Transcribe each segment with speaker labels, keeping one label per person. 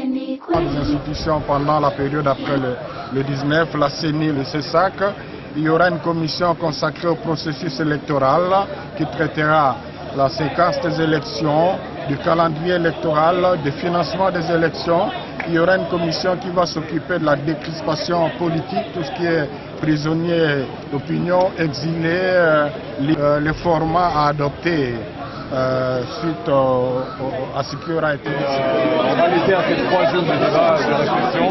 Speaker 1: Des institutions pendant la période après le 19, la CENI, le CESAC. Il y aura une commission consacrée au processus électoral qui traitera la séquence des élections, du calendrier électoral, du financement des élections. Il y aura une commission qui va s'occuper de la décrispation politique, tout ce qui est prisonniers d'opinion, exilés, les formats à adopter suite à ce qui aura été décidé.
Speaker 2: On va laisser à ces 3 jours de débat, de réflexion,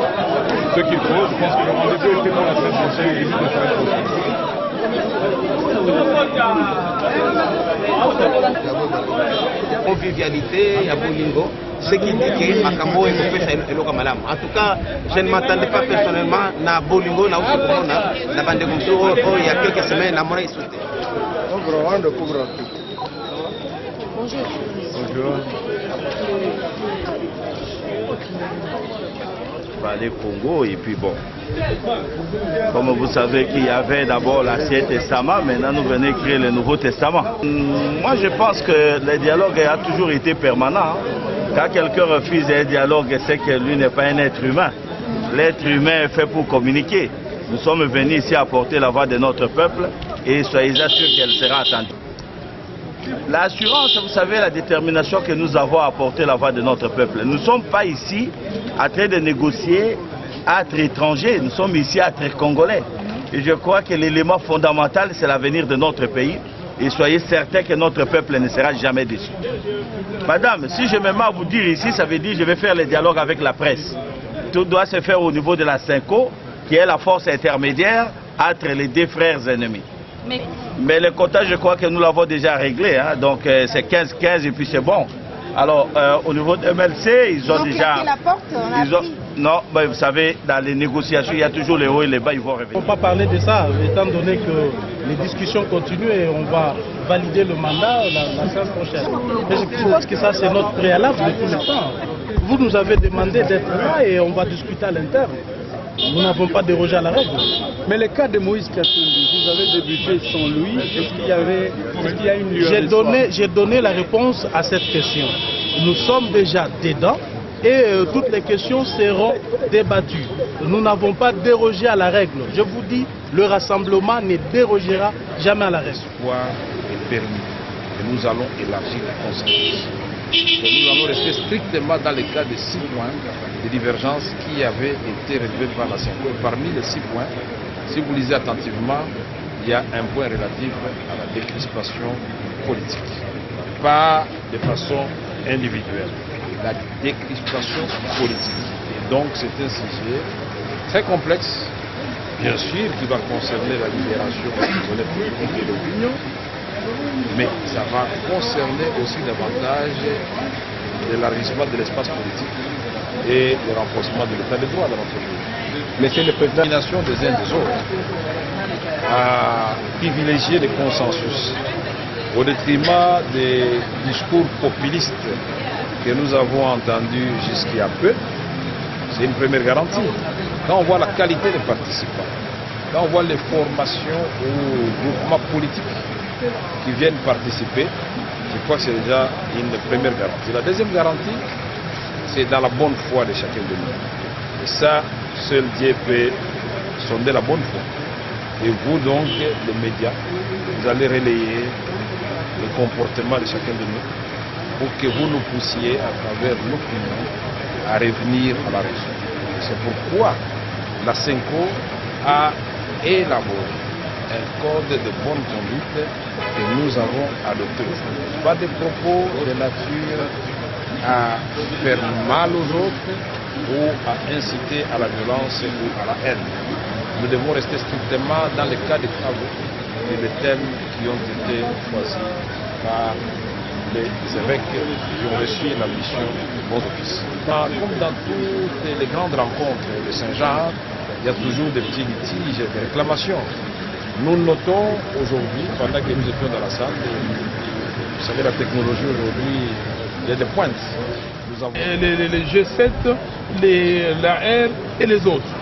Speaker 2: ce qu'il faut. Je pense que le rendez-vous était pour la semaine prochaine et la semaine prochaine.
Speaker 3: Convivialité, il y a Bolingo. Ce qui dit que Makambo est fait et le Kamalam. En tout cas, je ne m'attendais pas personnellement à Bolingo, à Bandegouto, il y a quelques semaines, à Moraï Souté.
Speaker 2: Bonjour.
Speaker 4: Parler Congo et puis bon. Comme vous savez qu'il y avait d'abord l'Ancien Testament, maintenant nous venons créer le Nouveau Testament. Moi je pense que le dialogue a toujours été permanent. Quand quelqu'un refuse un dialogue, c'est que lui n'est pas un être humain. L'être humain est fait pour communiquer. Nous sommes venus ici apporter la voix de notre peuple et soyez assurés qu'elle sera attendue. L'assurance, vous savez, la détermination que nous avons à apporter la voix de notre peuple. Nous ne sommes pas ici en train de négocier à être étrangers, nous sommes ici à être congolais. Et je crois que l'élément fondamental, c'est l'avenir de notre pays. Et soyez certains que notre peuple ne sera jamais déçu. Madame, si je me mets à vous dire ici, ça veut dire que je vais faire le dialogue avec la presse. Tout doit se faire au niveau de la CENCO, qui est la force intermédiaire entre les 2 frères ennemis. Mais le quota, je crois que nous l'avons déjà réglé. Hein, donc c'est 15-15 et puis c'est bon. Alors au niveau de MLC, ils ont déjà...
Speaker 5: La porte,
Speaker 4: non, mais vous savez, dans les négociations, il y a toujours les hauts et les bas, ils vont revenir.
Speaker 6: On ne peut pas parler de ça, étant donné que les discussions continuent et on va valider le mandat la semaine prochaine. Mais je pense que ça, c'est notre préalable de tout le temps. Vous nous avez demandé d'être là et on va discuter à l'interne. Nous n'avons pas dérogé à la règle.
Speaker 2: Mais le cas de Moïse Katumbi, vous avez débuté sans lui, est-ce qu'il y a une lueur?
Speaker 6: J'ai donné la réponse à cette question. Nous sommes déjà dedans et toutes les questions seront débattues. Nous n'avons pas dérogé à la règle. Je vous dis, le rassemblement ne dérogera jamais à la règle.
Speaker 7: L'espoir est permis et nous allons élargir le consensus. Donc nous allons rester strictement dans le cas de 6 points de divergence qui avaient été relevés par la CENCO. Parmi les 6 points, si vous lisez attentivement, il y a un point relatif à la décrispation politique. Pas de façon individuelle, la décrispation politique. Et donc c'est un sujet très complexe, bien sûr, qui va concerner la libération de l'opinion, mais ça va concerner aussi davantage l'élargissement de l'espace politique et le renforcement de l'état de droit dans notre pays.
Speaker 2: Mais c'est le président
Speaker 7: des uns des autres à privilégier le consensus au détriment des discours populistes que nous avons entendus jusqu'à peu. C'est une première garantie. Quand on voit la qualité des participants, quand on voit les formations ou groupements politiques qui viennent participer, je crois que c'est déjà une première garantie. La deuxième garantie, c'est dans la bonne foi de chacun de nous. Et ça, seul Dieu peut sonder la bonne foi. Et vous donc, les médias, vous allez relayer le comportement de chacun de nous pour que vous nous poussiez à travers l'opinion à revenir à la raison. C'est pourquoi la CENCO a élaboré un code de bonne conduite que nous avons adopté. Pas des propos de nature à faire mal aux autres ou à inciter à la violence ou à la haine. Nous devons rester strictement dans le cas des travaux et les thèmes qui ont été choisis par les évêques qui ont reçu la mission du bon office. Comme dans toutes les grandes rencontres de Saint-Jean, il y a toujours des petits litiges et des réclamations. Nous notons aujourd'hui, pendant que nous étions dans la salle, vous savez, la technologie aujourd'hui, il y a des pointes. Nous avons...
Speaker 8: les G7, la R et les autres.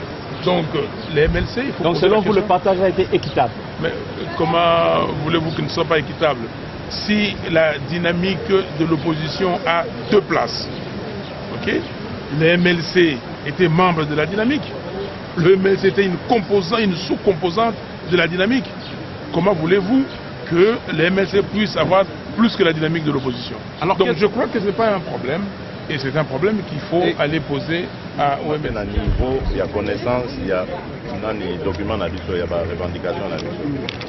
Speaker 8: Donc les MLC, il faut...
Speaker 2: Donc selon vous, le partage a été équitable.
Speaker 8: Mais comment voulez-vous qu'il ne soit pas équitable si la dynamique de l'opposition a 2 places? Ok? le MLC était membre de la dynamique. Le MLC était une sous-composante de la dynamique. Comment voulez-vous que le MLC puisse avoir plus que la dynamique de l'opposition? Donc je crois que ce n'est pas un problème. Et c'est un problème qu'il faut aller poser au MLC.
Speaker 5: À niveau, il y a connaissance, il y a des documents, il y a des revendications.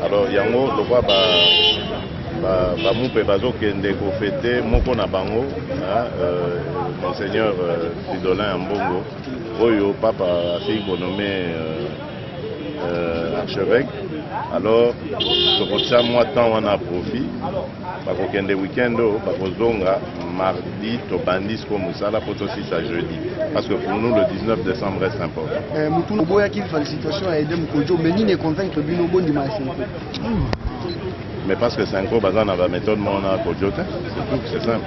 Speaker 5: Alors, il y a un droit bamupe bazokende kofete moko na bango monseigneur Fridolin Ambongo oyo papa asili konomé archevêque. Alors tokotia mwa temps wana profit bakokende weekend oyo bakozonga mardi tobandis ko mosala po tosisa jeudi parce que pour nous le 19 décembre reste important.
Speaker 9: Mutu boyaki félicitation à Edem Kodjo mais nini convaincre bino bondi ma
Speaker 5: mais parce que c'est un gros bazar dans la méthode mon Kodjo, c'est tout, c'est simple.